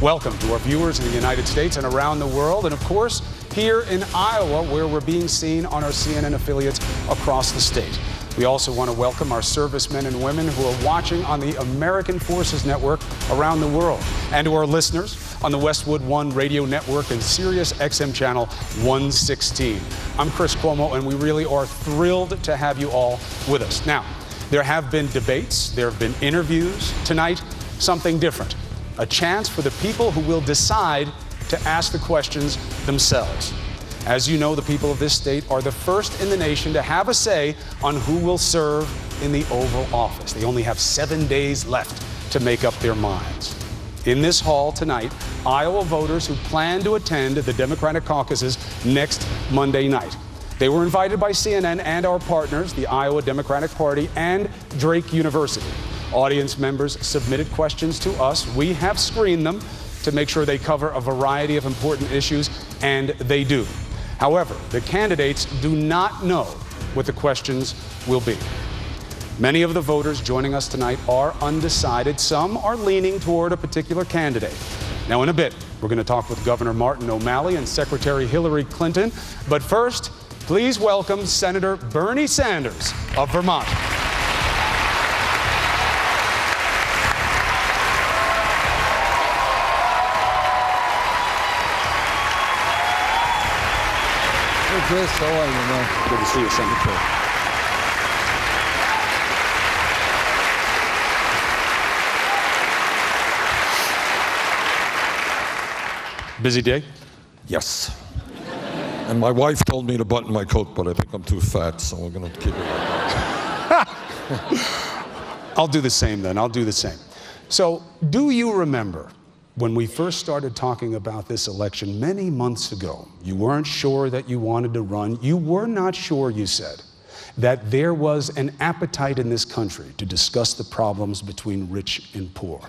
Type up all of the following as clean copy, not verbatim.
Welcome to our viewers in the United States and around the world, and of course, here in Iowa, where we're being seen on our CNN affiliates across the state. We also want to welcome our servicemen and women who are watching on the American Forces Network around the world, and to our listeners on the Westwood One radio network and Sirius XM channel 116. I'm Chris Cuomo, and we really are thrilled to have you all with us. Now, there have been debates, there have been interviews. Tonight, something different. A chance for the people who will decide to ask the questions themselves. As you know, the people of this state are the first in the nation to have a say on who will serve in the Oval Office. They only have 7 days left to make up their minds. In this hall tonight, Iowa voters who plan to attend the Democratic caucuses next Monday night. They were invited by CNN and our partners, the Iowa Democratic Party and Drake University. Audience members submitted questions to us. We have screened them to make sure they cover a variety of important issues, and they do. However, the candidates do not know what the questions will be. Many of the voters joining us tonight are undecided. Some are leaning toward a particular candidate. Now, in a bit, we're going to talk with Governor Martin O'Malley and Secretary Hillary Clinton. But first, please welcome Senator Bernie Sanders of Vermont. Chris, how are you, man? Good to see you, Senator. Busy day? Yes. And my wife told me to button my coat, but I think I'm too fat, so we're going to keep it like that. I'll do the same then. I'll do the same. So, do you remember when we first started talking about this election many months ago? You weren't sure that you wanted to run. You were not sure, you said, that there was an appetite in this country to discuss the problems between rich and poor.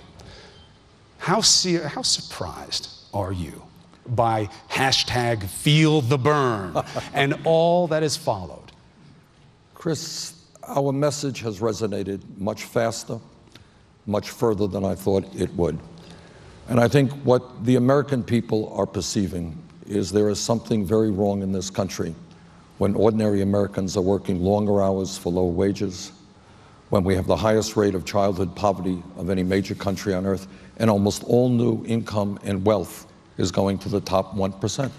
How surprised are you by hashtag Feel the Burn and all that has followed? Chris, our message has resonated much faster, much further than I thought it would. And I think what the American people are perceiving is there is something very wrong in this country when ordinary Americans are working longer hours for low wages, when we have the highest rate of childhood poverty of any major country on earth, and almost all new income and wealth is going to the top 1%.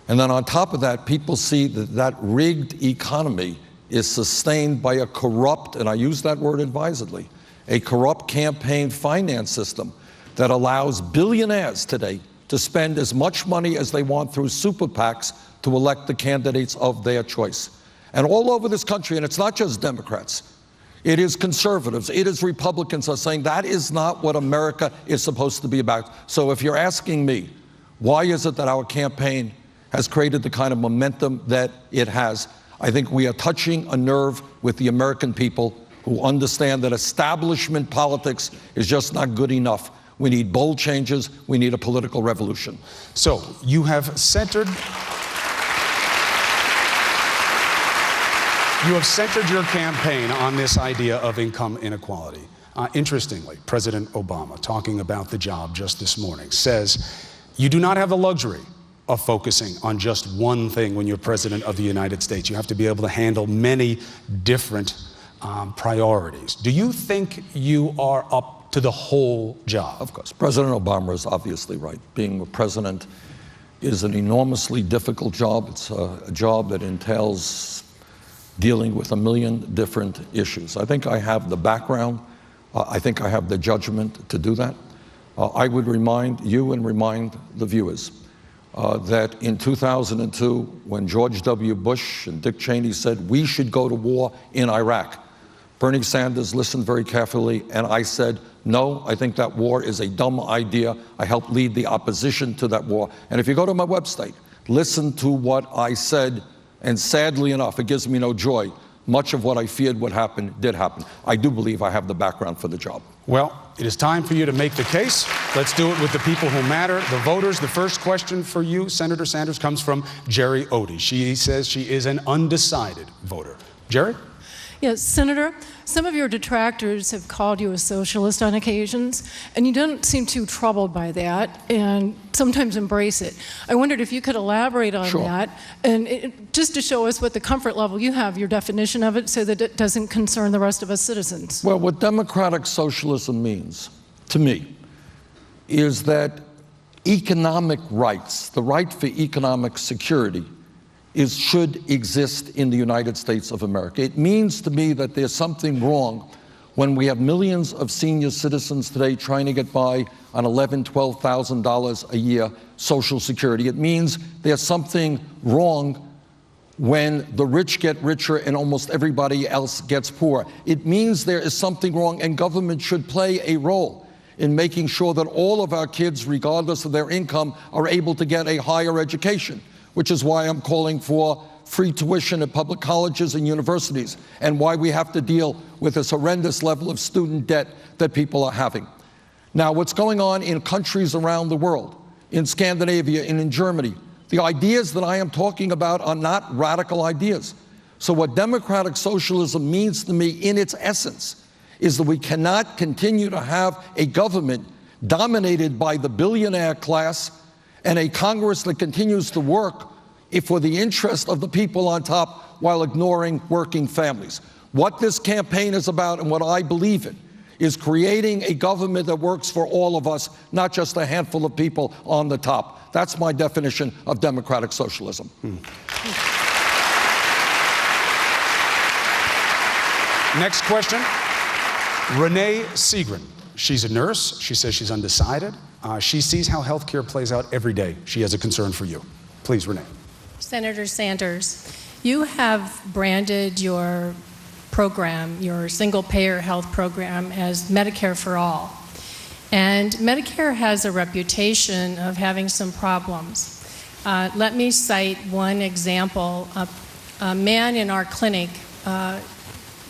And then on top of that, people see that that rigged economy is sustained by a corrupt, and I use that word advisedly, a corrupt campaign finance system that allows billionaires today to spend as much money as they want through super PACs to elect the candidates of their choice. And all over this country, and it's not just Democrats, it is conservatives, it is Republicans are saying that is not what America is supposed to be about. So if you're asking me, why is it that our campaign has created the kind of momentum that it has, I think we are touching a nerve with the American people who understand that establishment politics is just not good enough. We need bold changes. We need a political revolution. So you have centered your campaign on this idea of income inequality. Interestingly, President Obama, talking about the job just this morning, says you do not have the luxury of focusing on just one thing when you're president of the United States. You have to be able to handle many different priorities. Do you think you are up to the whole job? Of course. President Obama is obviously right. Being a president is an enormously difficult job. It's a job that entails dealing with a million different issues. I think I have the background. I think I have the judgment to do that. I would remind you and remind the viewers that in 2002, when George W. Bush and Dick Cheney said we should go to war in Iraq, Bernie Sanders listened very carefully, and I said, no, I think that war is a dumb idea. I helped lead the opposition to that war. And if you go to my website, listen to what I said, and sadly enough, it gives me no joy. Much of what I feared would happen did happen. I do believe I have the background for the job. Well, it is time for you to make the case. Let's do it with the people who matter, the voters. The first question for you, Senator Sanders, comes from Jerry Odie. She says she is an undecided voter. Jerry? Yes, Senator, some of your detractors have called you a socialist on occasions, and you don't seem too troubled by that and sometimes embrace it. I wondered if you could elaborate on that, and just to show us what the comfort level you have, your definition of it, so that it doesn't concern the rest of us citizens. Well, what democratic socialism means, to me, is that economic rights, the right for economic security, should exist in the United States of America. It means to me that there's something wrong when we have millions of senior citizens today trying to get by on $11,000, $12,000 a year Social Security. It means there's something wrong when the rich get richer and almost everybody else gets poor. It means there is something wrong, and government should play a role in making sure that all of our kids, regardless of their income, are able to get a higher education, which is why I'm calling for free tuition at public colleges and universities, and why we have to deal with this horrendous level of student debt that people are having. Now, what's going on in countries around the world, in Scandinavia and in Germany, the ideas that I am talking about are not radical ideas. So what democratic socialism means to me in its essence is that we cannot continue to have a government dominated by the billionaire class and a Congress that continues to work for the interest of the people on top while ignoring working families. What this campaign is about, and what I believe in, is creating a government that works for all of us, not just a handful of people on the top. That's my definition of democratic socialism. Next question. Renee Seagren. She's a nurse. She says she's undecided. She sees how healthcare plays out every day. She has a concern for you. Please, Renee. Senator Sanders, you have branded your program, your single-payer health program, as Medicare for All. And Medicare has a reputation of having some problems. Let me cite one example. A man in our clinic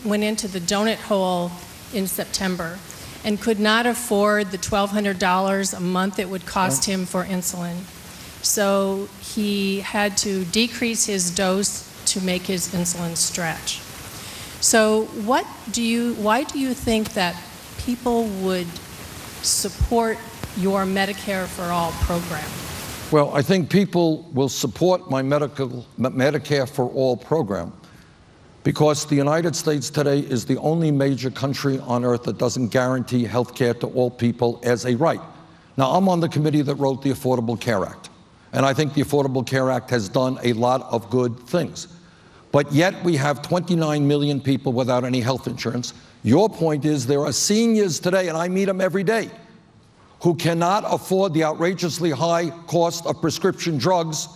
went into the donut hole in September and could not afford the $1,200 a month it would cost him for insulin. So he had to decrease his dose to make his insulin stretch. So why do you think that people would support your Medicare for All program? Well, I think people will support my Medicare for All program because the United States today is the only major country on earth that doesn't guarantee health care to all people as a right. Now, I'm on the committee that wrote the Affordable Care Act, and I think the Affordable Care Act has done a lot of good things. But yet we have 29 million people without any health insurance. Your point is there are seniors today, and I meet them every day, who cannot afford the outrageously high cost of prescription drugs,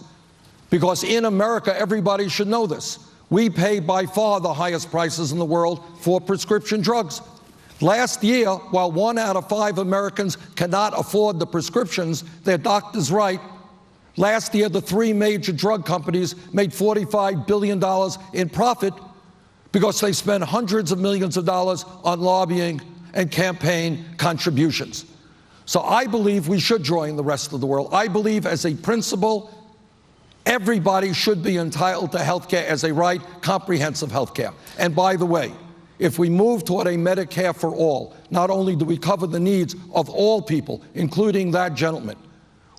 because in America, everybody should know this, we pay by far the highest prices in the world for prescription drugs. Last year, while 1 out of 5 Americans cannot afford the prescriptions their doctors write, last year the 3 major drug companies made $45 billion in profit because they spent hundreds of millions of dollars on lobbying and campaign contributions. So I believe we should join the rest of the world. I believe as a principle, everybody should be entitled to health care as a right, comprehensive health care. And by the way, if we move toward a Medicare for all, not only do we cover the needs of all people, including that gentleman,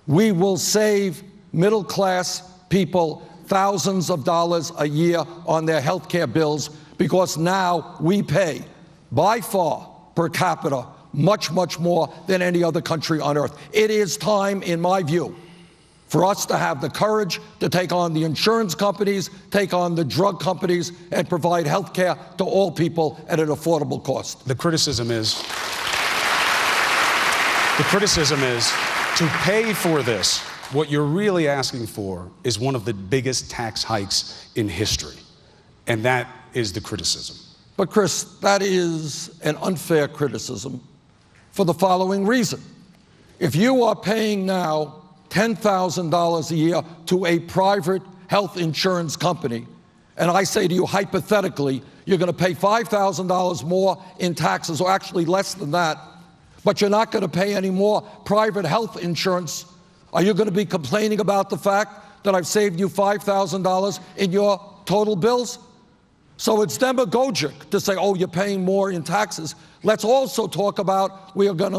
we will save middle-class people thousands of dollars a year on their health care bills, because now we pay, by far, per capita, much, much more than any other country on earth. It is time, in my view, for us to have the courage to take on the insurance companies, take on the drug companies, and provide health care to all people at an affordable cost. The criticism is to pay for this. What you're really asking for is one of the biggest tax hikes in history. And that is the criticism. But Chris, that is an unfair criticism for the following reason. If you are paying now $10,000 a year to a private health insurance company, and I say to you, hypothetically, you're going to pay $5,000 more in taxes, or actually less than that, but you're not going to pay any more private health insurance, are you going to be complaining about the fact that I've saved you $5,000 in your total bills? So it's demagogic to say, oh, you're paying more in taxes. Let's also talk about we are going to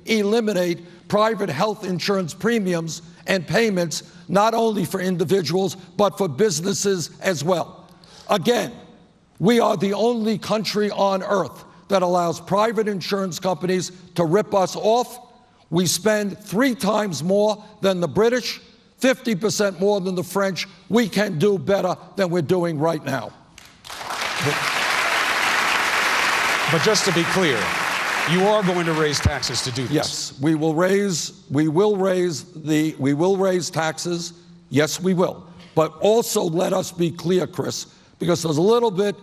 eliminate private health insurance premiums and payments, not only for individuals, but for businesses as well. Again, we are the only country on earth that allows private insurance companies to rip us off. We spend 3 times more than the British, 50% more than the French. We can do better than we're doing right now. But just to be clear, you are going to raise taxes to do this. Yes, we will raise taxes. Yes, we will. But also let us be clear, Chris, because there's a little bit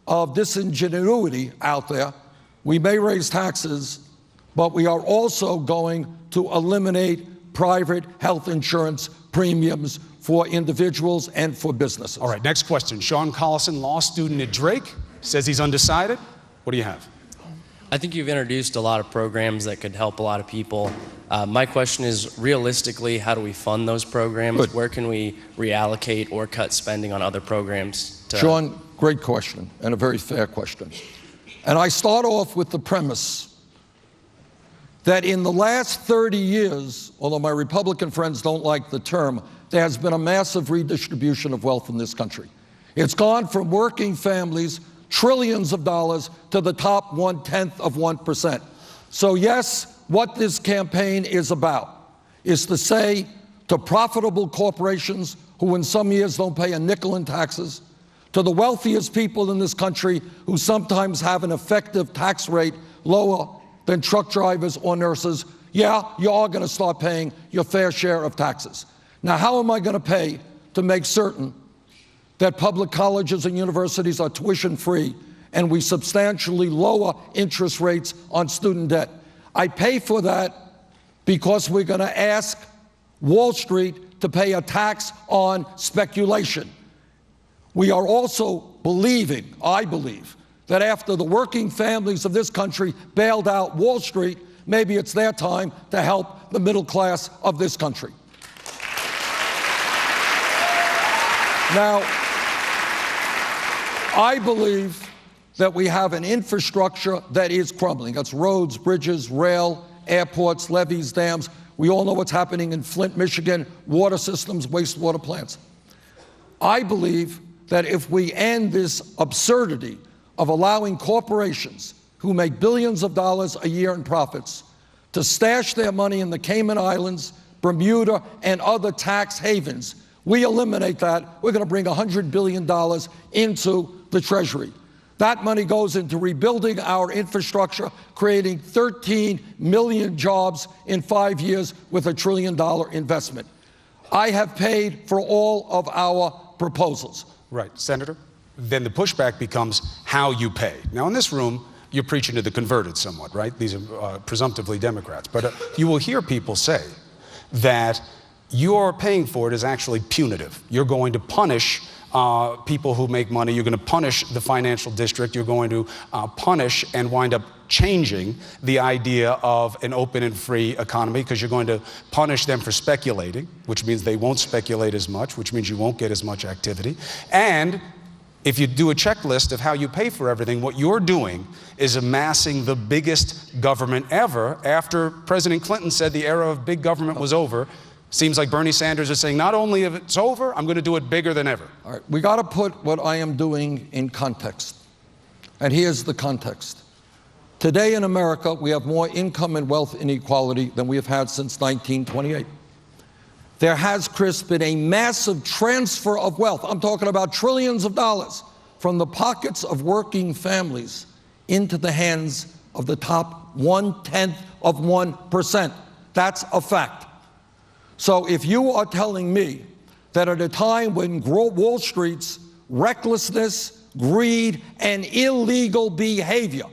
of disingenuity out there. We may raise taxes, but we are also going to eliminate private health insurance premiums for individuals and for businesses. All right, next question. Sean Collison, law student at Drake, says he's undecided. What do you have? I think you've introduced a lot of programs that could help a lot of people. My question is, realistically, how do we fund those programs? Good. Where can we reallocate or cut spending on other programs? Sean, great question, and a very fair question. And I start off with the premise that in the last 30 years, although my Republican friends don't like the term, there has been a massive redistribution of wealth in this country. It's gone from working families, trillions of dollars, to the top 0.1%. So yes, what this campaign is about is to say to profitable corporations who in some years don't pay a nickel in taxes, to the wealthiest people in this country who sometimes have an effective tax rate lower than truck drivers or nurses, yeah, you are going to start paying your fair share of taxes. Now, how am I going to pay to make certain that public colleges and universities are tuition-free and we substantially lower interest rates on student debt? I pay for that because we're going to ask Wall Street to pay a tax on speculation. We are also believing, I believe, that after the working families of this country bailed out Wall Street, maybe it's their time to help the middle class of this country. Now, I believe that we have an infrastructure that is crumbling. That's roads, bridges, rail, airports, levees, dams. We all know what's happening in Flint, Michigan, water systems, wastewater plants. I believe that if we end this absurdity of allowing corporations who make billions of dollars a year in profits to stash their money in the Cayman Islands, Bermuda, and other tax havens, we eliminate that, we're going to bring $100 billion into the Treasury. That money goes into rebuilding our infrastructure, creating 13 million jobs in 5 years with $1 trillion investment. I have paid for all of our proposals. Right, Senator. Then the pushback becomes how you pay. Now, in this room, you're preaching to the converted somewhat, right? These are presumptively Democrats. But you will hear people say that your paying for it is actually punitive. You're going to punish people who make money. You're going to punish the financial district. You're going to punish and wind up changing the idea of an open and free economy because you're going to punish them for speculating, which means they won't speculate as much, which means you won't get as much activity. And if you do a checklist of how you pay for everything, what you're doing is amassing the biggest government ever. After President Clinton said the era of big government was over, seems like Bernie Sanders is saying, not only if it's over, I'm going to do it bigger than ever. All right, we got to put what I am doing in context. And here's the context. Today in America, we have more income and wealth inequality than we have had since 1928. There has, Chris, been a massive transfer of wealth. I'm talking about trillions of dollars from the pockets of working families into the hands of the top 0.1%. That's a fact. So if you are telling me that at a time when Wall Street's recklessness, greed, and illegal behavior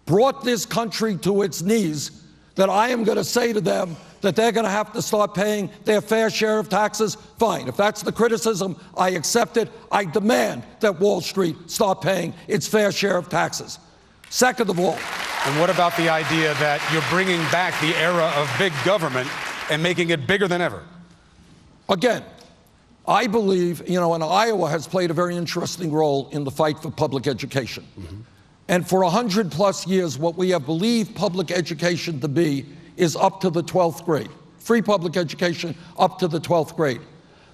brought this country to its knees, that I am going to say to them that they're going to have to start paying their fair share of taxes, fine. If that's the criticism, I accept it. I demand that Wall Street start paying its fair share of taxes. Second of all. And what about the idea that you're bringing back the era of big government and making it bigger than ever? Again, I believe, and Iowa has played a very interesting role in the fight for public education. And for 100+ years, what we have believed public education to be is up to the 12th grade. Free public education up to the 12th grade.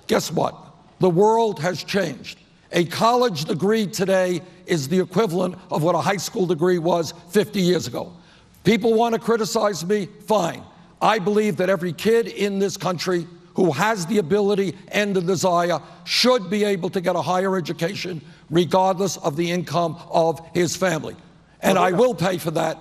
Guess what? The world has changed. A college degree today is the equivalent of what a high school degree was 50 years ago. People want to criticize me, fine. I believe that every kid in this country who has the ability and the desire should be able to get a higher education regardless of the income of his family. And I will pay for that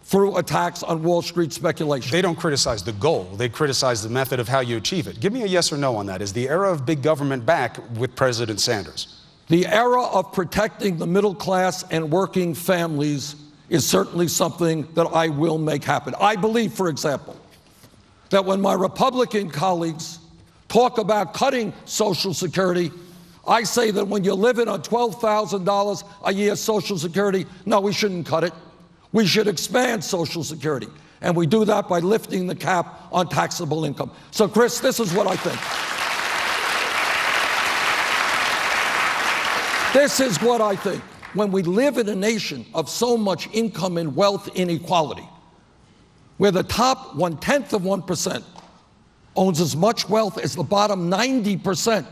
through attacks on Wall Street speculation. They don't criticize the goal. They criticize the method of how you achieve it. Give me a yes or no on that. Is the era of big government back with President Sanders? The era of protecting the middle class and working families is certainly something that I will make happen. I believe, for example, that when my Republican colleagues talk about cutting Social Security, I say that when you're living on $12,000 a year Social Security, no, we shouldn't cut it. We should expand Social Security. And we do that by lifting the cap on taxable income. So, Chris, this is what I think. This is what I think. When we live in a nation of so much income and wealth inequality, where the top 1/10 owns as much wealth as the bottom 90%,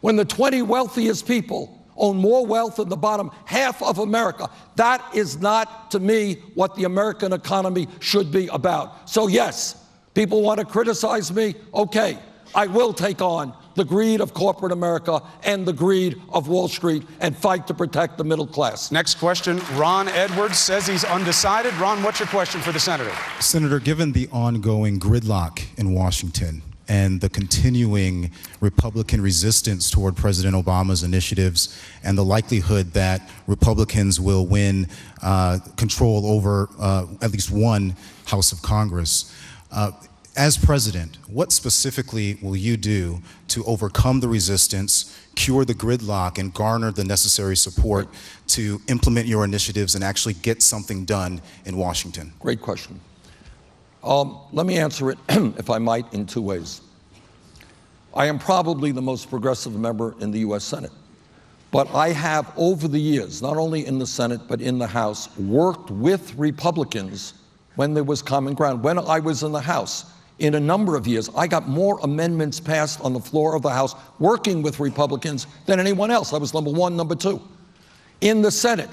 when the 20 wealthiest people own more wealth than the bottom half of America, that is not, to me, what the American economy should be about. So yes, people want to criticize me. Okay, I will take on the greed of corporate America and the greed of Wall Street and fight to protect the middle class. Next question, Ron Edwards says he's undecided. Ron, what's your question for the senator? Senator, given the ongoing gridlock in Washington and the continuing Republican resistance toward President Obama's initiatives and the likelihood that Republicans will win control over at least one House of Congress, as president, what specifically will you do to overcome the resistance, cure the gridlock, and garner the necessary support to implement your initiatives and actually get something done in Washington? Great question. Let me answer it, if I might, in two ways. I am probably the most progressive member in the U.S. Senate. But I have, over the years, not only in the Senate but in the House, worked with Republicans when there was common ground. When I was in the House, in a number of years, I got more amendments passed on the floor of the House working with Republicans than anyone else. I was number one, number two. In the Senate,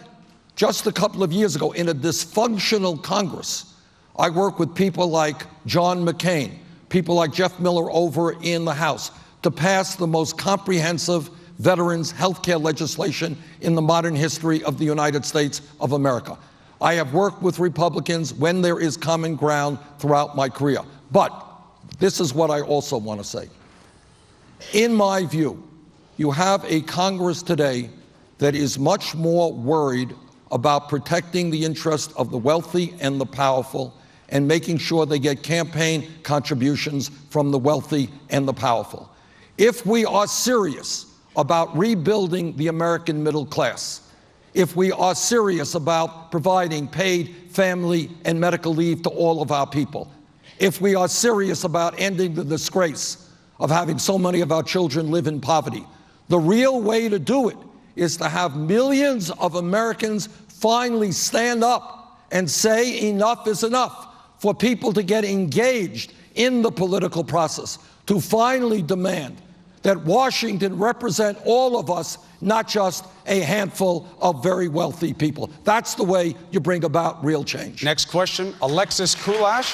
just a couple of years ago, in a dysfunctional Congress, I worked with people like John McCain, people like Jeff Miller over in the House, to pass the most comprehensive veterans health care legislation in the modern history of the United States of America. I have worked with Republicans when there is common ground throughout my career. But this is what I also want to say. In my view, you have a Congress today that is much more worried about protecting the interest of the wealthy and the powerful and making sure they get campaign contributions from the wealthy and the powerful. If we are serious about rebuilding the American middle class, if we are serious about providing paid family and medical leave to all of our people, if we are serious about ending the disgrace of having so many of our children live in poverty, the real way to do it is to have millions of Americans finally stand up and say enough is enough, for people to get engaged in the political process, to finally demand that Washington represent all of us, not just a handful of very wealthy people. That's the way you bring about real change. Next question, Alexis Kulash,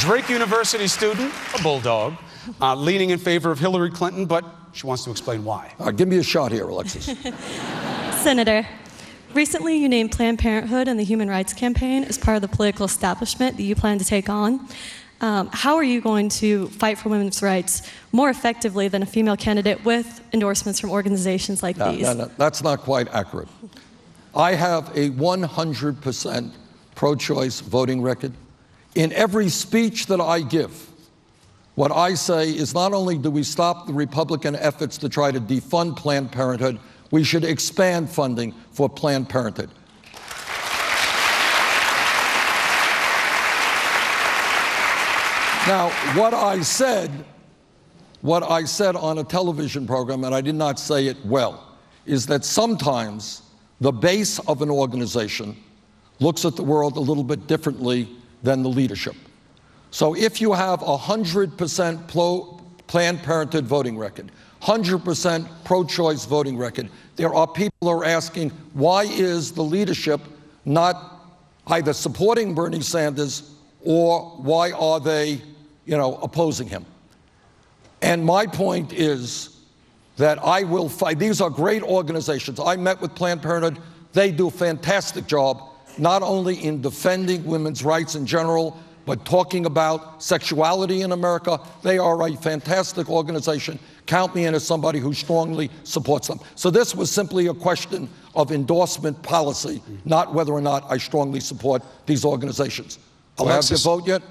Drake University student, a bulldog, leaning in favor of Hillary Clinton, but she wants to explain why. Give me a shot here, Alexis. Senator, recently you named Planned Parenthood and the Human Rights Campaign as part of the political establishment that you plan to take on. How are you going to fight for women's rights more effectively than a female candidate with endorsements from organizations like these? No, that's not quite accurate. I have a 100% pro-choice voting record. In every speech that I give, what I say is not only do we stop the Republican efforts to try to defund Planned Parenthood, we should expand funding for Planned Parenthood. Now, what I said what I said on a television program, and I did not say it well, is that sometimes the base of an organization looks at the world a little bit differently than the leadership. So if you have 100% Planned Parenthood voting record, 100% pro-choice voting record, there are people who are asking, why is the leadership not either supporting Bernie Sanders or why are they, opposing him? And my point is that I will fight. These are great organizations. I met with Planned Parenthood. They do a fantastic job, not only in defending women's rights in general, but talking about sexuality in America. They are a fantastic organization. Count me in as somebody who strongly supports them. So this was simply a question of endorsement policy, not whether or not I strongly support these organizations. Alexis, have your vote yet?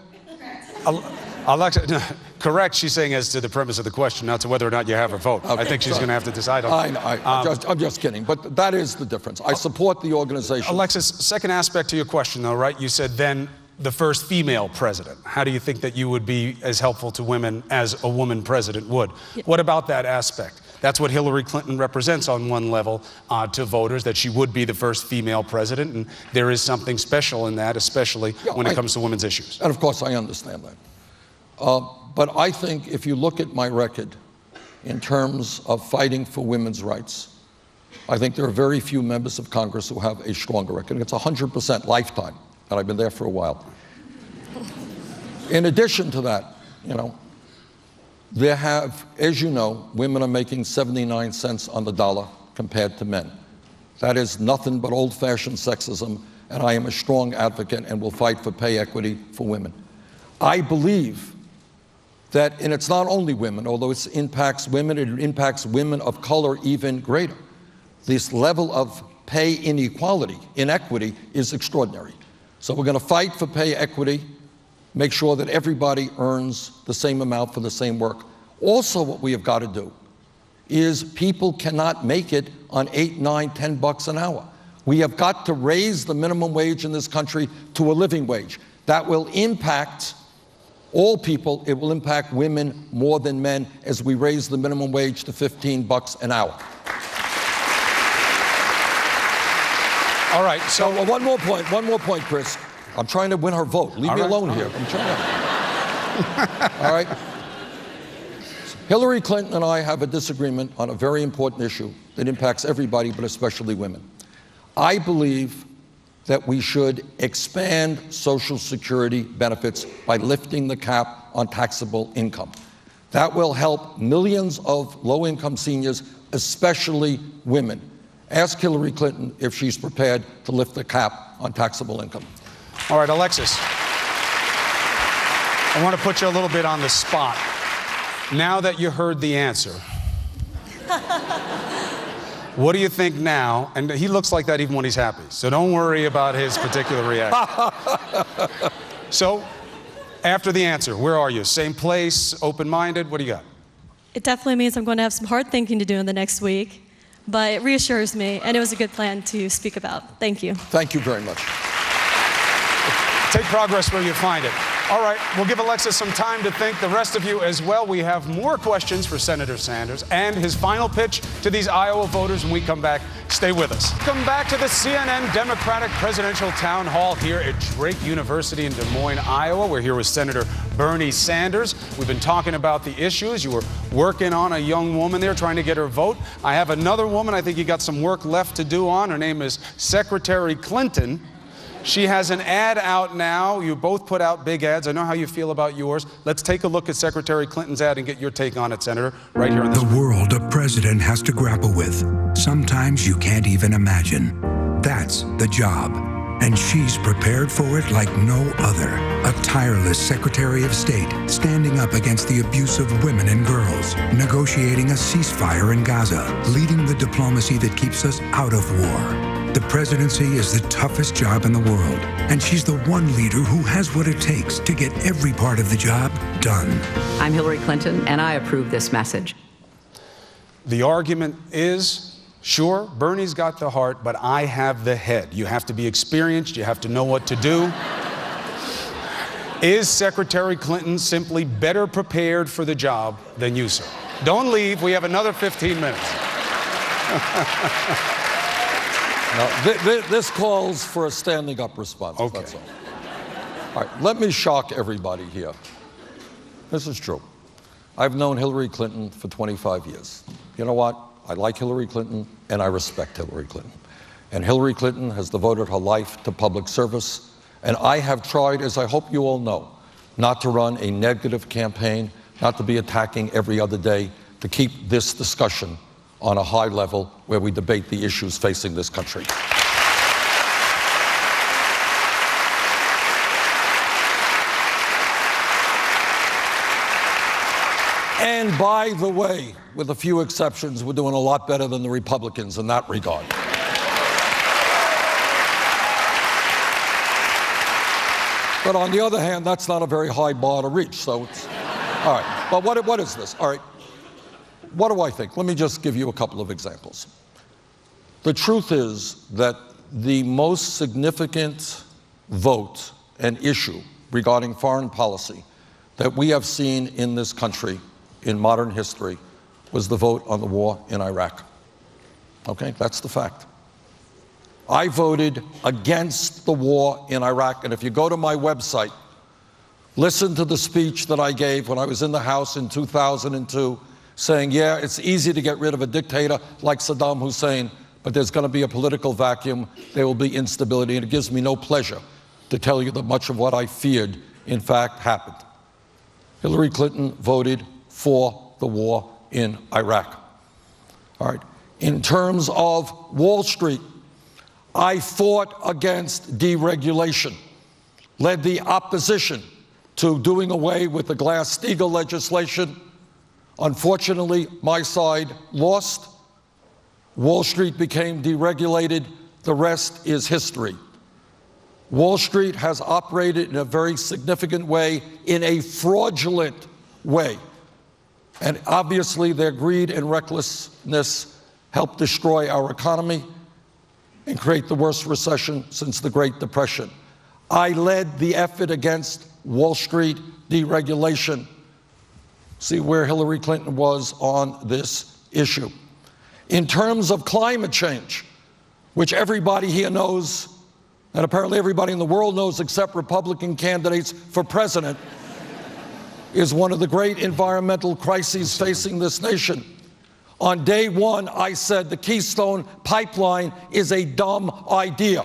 Alexa, correct, she's saying as to the premise of the question, not to whether or not you have her vote. Okay, I think she's going to have to decide on that. I'm just kidding, but that is the difference. I support the organization. Alexis, second aspect to your question, though, right? You said then the first female president. How do you think that you would be as helpful to women as a woman president would? Yeah. What about that aspect? That's what Hillary Clinton represents on one level to voters, that she would be the first female president, and there is something special in that, especially when it comes to women's issues. And of course, I understand that. But I think if you look at my record in terms of fighting for women's rights, I think there are very few members of Congress who have a stronger record. It's 100% lifetime, and I've been there for a while. In addition to that, there have, as you know, women are making 79 cents on the dollar compared to men. That is nothing but old-fashioned sexism, and I am a strong advocate and will fight for pay equity for women. I believe that, and it's not only women, although it impacts women, it impacts women of color even greater. This level of pay inequity is extraordinary. So we're going to fight for pay equity, make sure that everybody earns the same amount for the same work. Also, what we have got to do is people cannot make it on $8, $9, $10 an hour. We have got to raise the minimum wage in this country to a living wage. That will impact all people. It will impact women more than men as we raise the minimum wage to $15 an hour. All right, so one more point, Chris. I'm trying to win her vote. Leave me alone here. I'm trying to. All right? Hillary Clinton and I have a disagreement on a very important issue that impacts everybody, but especially women. I believe that we should expand Social Security benefits by lifting the cap on taxable income. That will help millions of low-income seniors, especially women. Ask Hillary Clinton if she's prepared to lift the cap on taxable income. All right, Alexis, I want to put you a little bit on the spot. Now that you heard the answer, what do you think now? And he looks like that even when he's happy, so don't worry about his particular reaction. So, after the answer, where are you? Same place, open-minded? What do you got? It definitely means I'm going to have some hard thinking to do in the next week, but it reassures me, and it was a good plan to speak about. Thank you. Thank you very much. Take progress where you find it. All right, we'll give Alexis some time to think. The rest of you as well. We have more questions for Senator Sanders and his final pitch to these Iowa voters when we come back. Stay with us. Come back to the CNN Democratic Presidential Town Hall here at Drake University in Des Moines, Iowa. We're here with Senator Bernie Sanders. We've been talking about the issues. You were working on a young woman there, trying to get her vote. I have another woman I think you got some work left to do on. Her name is Secretary Clinton. She has an ad out now. You both put out big ads. I know how you feel about yours. Let's take a look at Secretary Clinton's ad and get your take on it, Senator, right here in this room. The world a president has to grapple with. Sometimes you can't even imagine. That's the job. And she's prepared for it like no other. A tireless Secretary of State, standing up against the abuse of women and girls, negotiating a ceasefire in Gaza, leading the diplomacy that keeps us out of war. The presidency is the toughest job in the world, and she's the one leader who has what it takes to get every part of the job done. I'm Hillary Clinton, and I approve this message. The argument is, sure, Bernie's got the heart, but I have the head. You have to be experienced. You have to know what to do. Is Secretary Clinton simply better prepared for the job than you, sir? Don't leave. We have another 15 minutes. Now, this calls for a standing up response. Okay. That's all. All right, let me shock everybody here. This is true. I've known Hillary Clinton for 25 years. You know what? I like Hillary Clinton, and I respect Hillary Clinton. And Hillary Clinton has devoted her life to public service. And I have tried, as I hope you all know, not to run a negative campaign, not to be attacking every other day, to keep this discussion on a high level where we debate the issues facing this country. And by the way, with a few exceptions, we're doing a lot better than the Republicans in that regard. But on the other hand, that's not a very high bar to reach, so it's, all right. But what is this? All right, what do I think? Let me just give you a couple of examples. The truth is that the most significant vote and issue regarding foreign policy that we have seen in this country in modern history was the vote on the war in Iraq. Okay, that's the fact. I voted against the war in Iraq, and if you go to my website, listen to the speech that I gave when I was in the House in 2002, saying, yeah, it's easy to get rid of a dictator like Saddam Hussein, but there's going to be a political vacuum, there will be instability, and it gives me no pleasure to tell you that much of what I feared, in fact, happened. Hillary Clinton voted for the war in Iraq. All right. In terms of Wall Street, I fought against deregulation, led the opposition to doing away with the Glass-Steagall legislation. Unfortunately, my side lost. Wall Street became deregulated. The rest is history. Wall Street has operated in a very significant way, in a fraudulent way. And obviously, their greed and recklessness helped destroy our economy and create the worst recession since the Great Depression. I led the effort against Wall Street deregulation. See where Hillary Clinton was on this issue. In terms of climate change, which everybody here knows, and apparently everybody in the world knows except Republican candidates for president, is one of the great environmental crises facing this nation. On day one, I said the Keystone Pipeline is a dumb idea.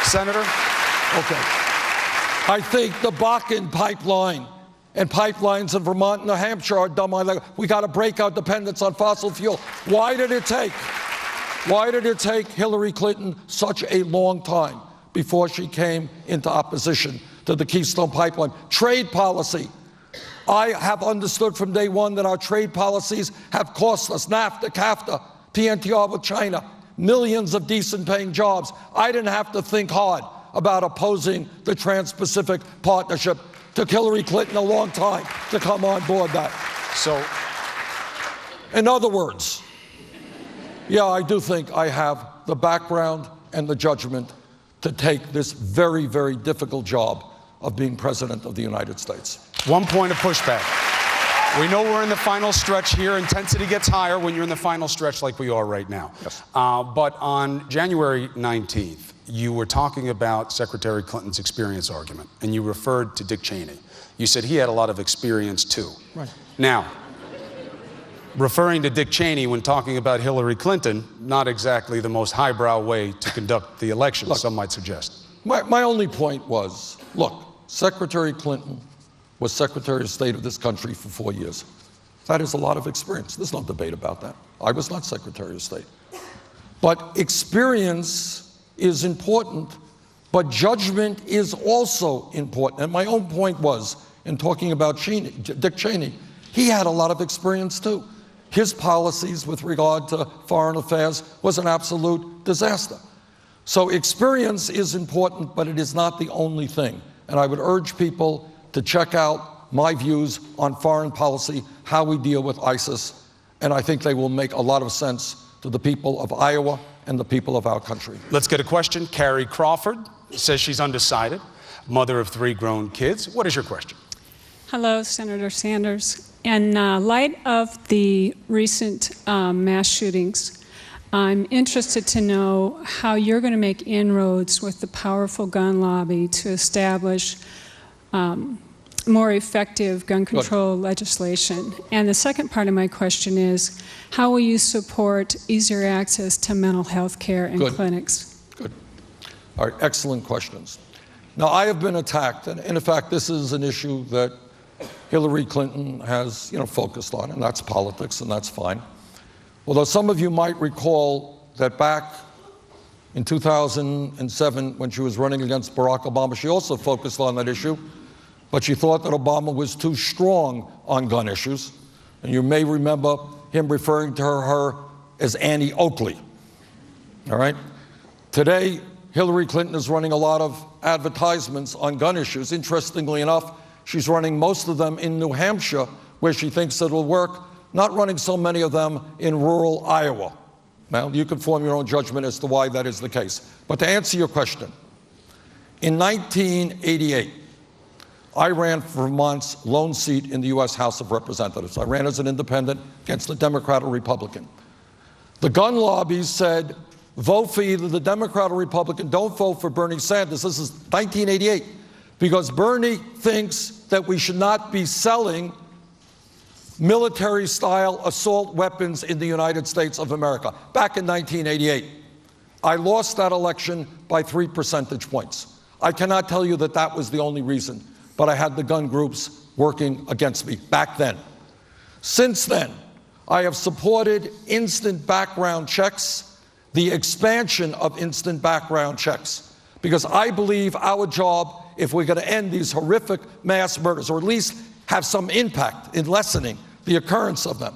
Senator? Okay. I think the Bakken Pipeline and pipelines in Vermont and New Hampshire are dumb ideas. We got to break our dependence on fossil fuel. Why did it take Hillary Clinton such a long time before she came into opposition to the Keystone Pipeline? Trade policy. I have understood from day one that our trade policies have cost us NAFTA, CAFTA, PNTR with China, millions of decent paying jobs. I didn't have to think hard about opposing the Trans-Pacific Partnership. Took Hillary Clinton a long time to come on board that. So, in other words, yeah, I do think I have the background and the judgment to take this very, very difficult job of being President of the United States. One point of pushback. We know we're in the final stretch here. Intensity gets higher when you're in the final stretch like we are right now. Yes. But on January 19th, you were talking about Secretary Clinton's experience argument, and you referred to Dick Cheney. You said he had a lot of experience, too. Right. Now, referring to Dick Cheney when talking about Hillary Clinton, not exactly the most highbrow way to conduct the election, look, some might suggest. My only point was, look, Secretary Clinton was Secretary of State of this country for 4 years. That is a lot of experience. There's no debate about that. I was not Secretary of State. But experience is important, but judgment is also important. And my own point was, in talking about Dick Cheney, he had a lot of experience too. His policies with regard to foreign affairs was an absolute disaster. So experience is important, but it is not the only thing. And I would urge people to check out my views on foreign policy, how we deal with ISIS, and I think they will make a lot of sense to the people of Iowa and the people of our country. Let's get a question. Carrie Crawford says she's undecided, mother of 3 grown kids. What is your question? Hello, Senator Sanders. In light of the recent mass shootings, I'm interested to know how you're going to make inroads with the powerful gun lobby to establish more effective gun control legislation. And the second part of my question is, how will you support easier access to mental health care and clinics? Good. All right, excellent questions. Now, I have been attacked, and in fact, this is an issue that Hillary Clinton has, focused on, and that's politics, and that's fine. Although some of you might recall that back in 2007, when she was running against Barack Obama, she also focused on that issue, but she thought that Obama was too strong on gun issues. And you may remember him referring to her as Annie Oakley. All right? Today, Hillary Clinton is running a lot of advertisements on gun issues. Interestingly enough, she's running most of them in New Hampshire, where she thinks it'll work, not running so many of them in rural Iowa. Now, you can form your own judgment as to why that is the case. But to answer your question, in 1988, I ran for Vermont's lone seat in the U.S. House of Representatives. I ran as an independent against a Democrat or Republican. The gun lobbies said, vote for either the Democrat or Republican, don't vote for Bernie Sanders. This is 1988, because Bernie thinks that we should not be selling military-style assault weapons in the United States of America, back in 1988. I lost that election by 3 percentage points. I cannot tell you that that was the only reason, but I had the gun groups working against me back then. Since then, I have supported instant background checks, the expansion of instant background checks, because I believe our job, if we're going to end these horrific mass murders, or at least have some impact in lessening the occurrence of them,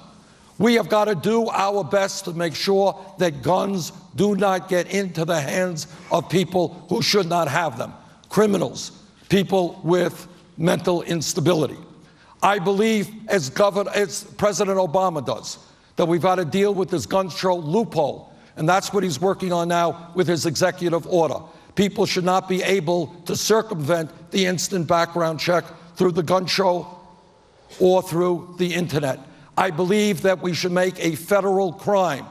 we have got to do our best to make sure that guns do not get into the hands of people who should not have them, criminals, people with mental instability. I believe, as President Obama does, that we've got to deal with this gun control loophole, and that's what he's working on now with his executive order. People should not be able to circumvent the instant background check through the gun show or through the internet. I believe that we should make a federal crime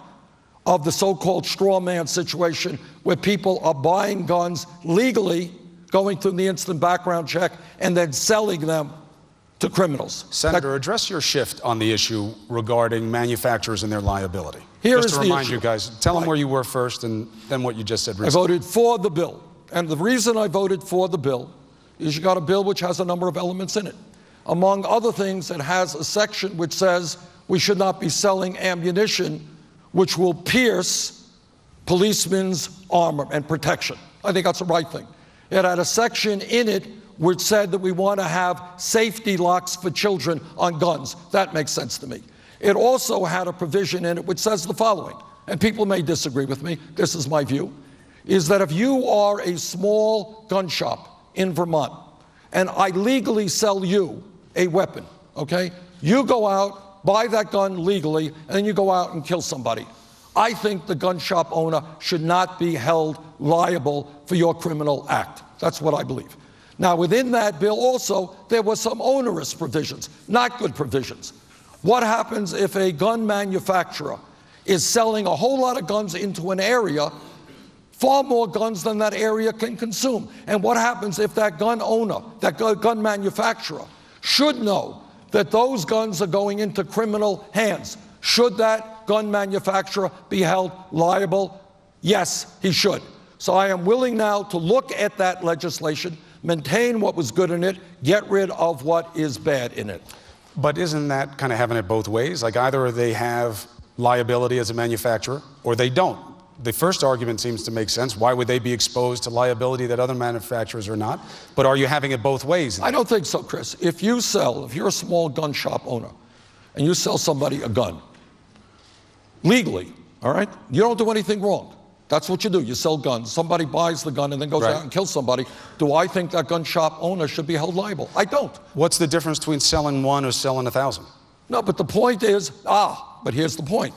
of the so-called straw man situation, where people are buying guns legally, going through the instant background check, and then selling them to criminals. Senator, address your shift on the issue regarding manufacturers and their liability. Here just is to the remind issue. you guys, tell them where you were first and then what you just said recently. I voted for the bill. And the reason I voted for the bill is you got a bill which has a number of elements in it. Among other things, it has a section which says we should not be selling ammunition which will pierce policemen's armor and protection. I think that's the right thing. It had a section in it which said that we want to have safety locks for children on guns. That makes sense to me. It also had a provision in it which says the following, and people may disagree with me, this is my view, is that if you are a small gun shop in Vermont and I legally sell you a weapon, okay? You go out, buy that gun legally, and then you go out and kill somebody. I think the gun shop owner should not be held liable for your criminal act. That's what I believe. Now, within that bill also, there were some onerous provisions, not good provisions. What happens if a gun manufacturer is selling a whole lot of guns into an area, far more guns than that area can consume? And what happens if that gun owner, that gun manufacturer, should know that those guns are going into criminal hands? Should that gun manufacturer be held liable? Yes, he should. So I am willing now to look at that legislation, maintain what was good in it, get rid of what is bad in it. But isn't that kind of having it both ways? Like, either they have liability as a manufacturer or they don't. The first argument seems to make sense. Why would they be exposed to liability that other manufacturers are not? But are you having it both ways? I don't think so, Chris. If you're a small gun shop owner and you sell somebody a gun legally, all right, you don't do anything wrong. That's what you do. You sell guns. Somebody buys the gun and then goes out and kills somebody. Do I think that gun shop owner should be held liable? I don't. What's the difference between selling one or selling 1,000? No, but the point is, but here's the point.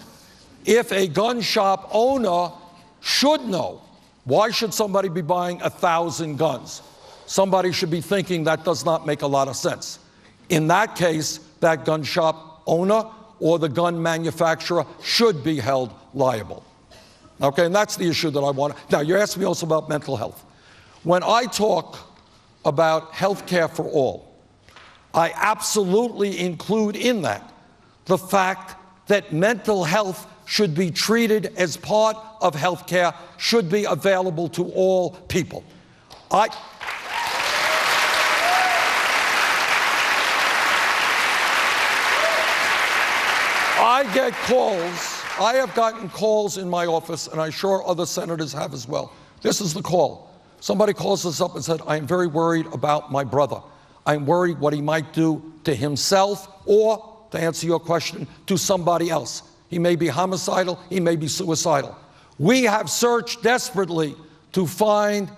If a gun shop owner should know Why should somebody be buying 1,000 guns? Somebody should be thinking that does not make a lot of sense. In that case, that gun shop owner or the gun manufacturer should be held liable. Okay, and that's the issue that I want. Now, you asked me also about mental health. When I talk about health care for all, I absolutely include in that the fact that mental health should be treated as part of health care, should be available to all people. I get calls. I have gotten calls in my office, and I'm sure other senators have as well. This is the call. Somebody calls us up and said, I am very worried about my brother. I'm worried what he might do to himself or, to answer your question, to somebody else. He may be homicidal, he may be suicidal. We have searched desperately to find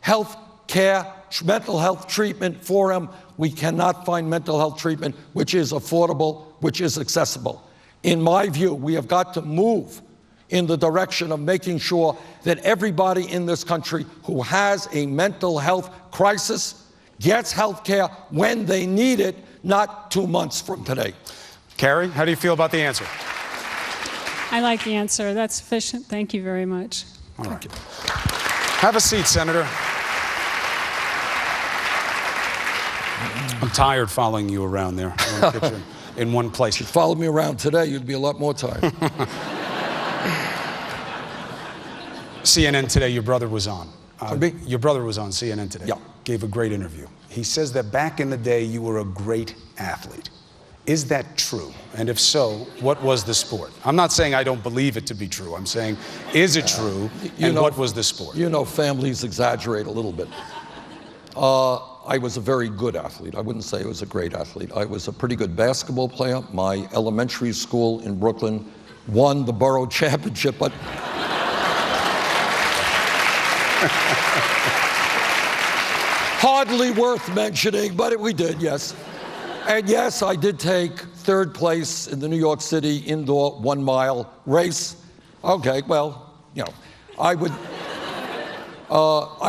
health care, mental health treatment for him. We cannot find mental health treatment which is affordable, which is accessible. In my view, we have got to move in the direction of making sure that everybody in this country who has a mental health crisis gets health care when they need it, not 2 months from today. Carrie, how do you feel about the answer? I like the answer. That's sufficient. Thank you very much. All right. Have a seat, Senator. I'm tired following you around there in one place. If you followed me around today, you'd be a lot more tired. CNN today, your brother was on. Your brother was on CNN today. Yeah. Gave a great interview. He says that back in the day, you were a great athlete. Is that true? And if so, what was the sport? I'm not saying I don't believe it to be true. I'm saying, is it true? And what was the sport? You know, families exaggerate a little bit. I was a very good athlete. I wouldn't say I was a great athlete. I was a pretty good basketball player. My elementary school in Brooklyn won the borough championship, but hardly worth mentioning, but we did, yes. And yes, I did take 3rd place in the New York City indoor 1-mile race. Okay, well, you know, I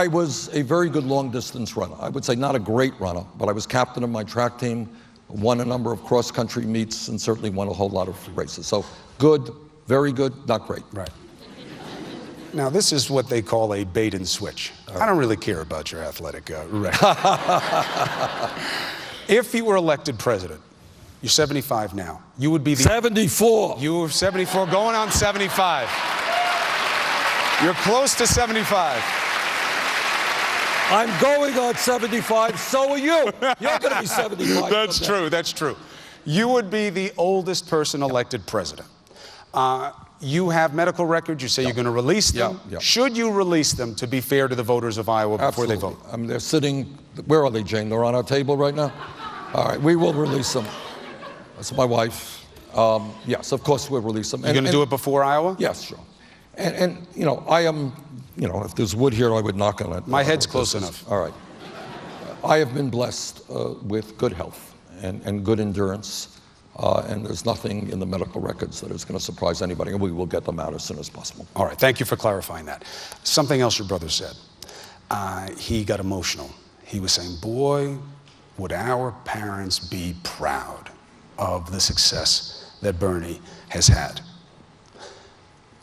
was a very good long-distance runner. I would say not a great runner, but I was captain of my track team, won a number of cross-country meets, and certainly won a whole lot of races. So good, very good, not great. Right. Now, this is what they call a bait and switch. I don't really care about your athletic record. If you were elected president, you're 75 now, you would be the... 74. You were 74, going on 75. You're close to 75. I'm going on 75, so are you. You're going to be 75. That's true, that's true. You would be the oldest person elected president. You have medical records, you say you're going to release them. Yeah. Should you release them to be fair to the voters of Iowa before Absolutely. they vote? I mean, they're sitting, where are they, Jane? They're on our table right now? All right, we will release them. That's my wife. Yes, of course we'll release them. You're going to do it before Iowa? Yes, sure. And you know, I am, you know, if there's wood here, I would knock on it. My head's close enough. All right. I have been blessed with good health and good endurance, and there's nothing in the medical records that is going to surprise anybody, and we will get them out as soon as possible. All right, thank you for clarifying that. Something else your brother said. He got emotional. He was saying, boy, would our parents be proud of the success that Bernie has had.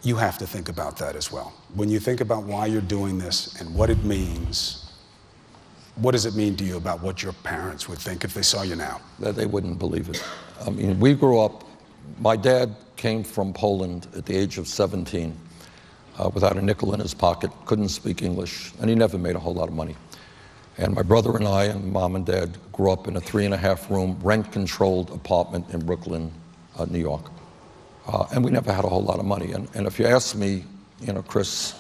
You have to think about that as well. When you think about why you're doing this and what it means, what does it mean to you about what your parents would think if they saw you now? That they wouldn't believe it. I mean, we grew up, my dad came from Poland at the age of 17 without a nickel in his pocket, couldn't speak English, and he never made a whole lot of money. And my brother and I and Mom and Dad grew up in a 3.5-room rent-controlled apartment in Brooklyn, New York. And we never had a whole lot of money. And if you ask me, you know, Chris,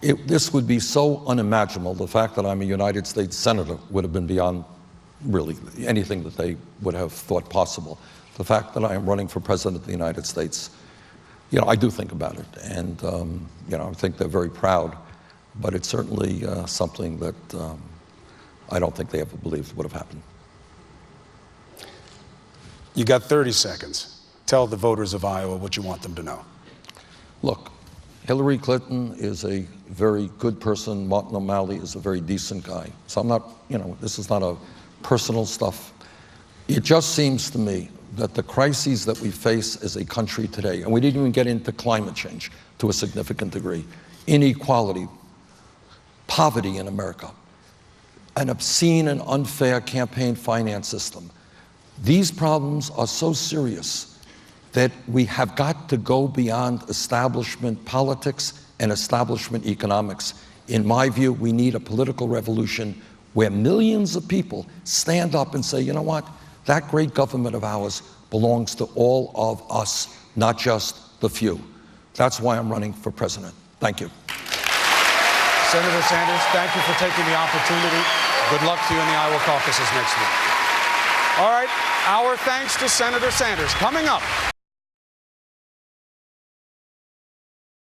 this would be so unimaginable. The fact that I'm a United States Senator would have been beyond really anything that they would have thought possible. The fact that I am running for President of the United States, you know, I do think about it. And, you know, I think they're very proud. But it's certainly something that I don't think they ever believed would have happened. You got 30 seconds. Tell the voters of Iowa what you want them to know. Look, Hillary Clinton is a very good person. Martin O'Malley is a very decent guy. So I'm not, this is not a personal stuff. It just seems to me that the crises that we face as a country today, and we didn't even get into climate change to a significant degree, inequality, poverty in America, an obscene and unfair campaign finance system. These problems are so serious that we have got to go beyond establishment politics and establishment economics. In my view, we need a political revolution where millions of people stand up and say, you know what, that great government of ours belongs to all of us, not just the few. That's why I'm running for president. Thank you. Senator Sanders, thank you for taking the opportunity. Good luck to you in the Iowa caucuses next week. All right, our thanks to Senator Sanders. Coming up.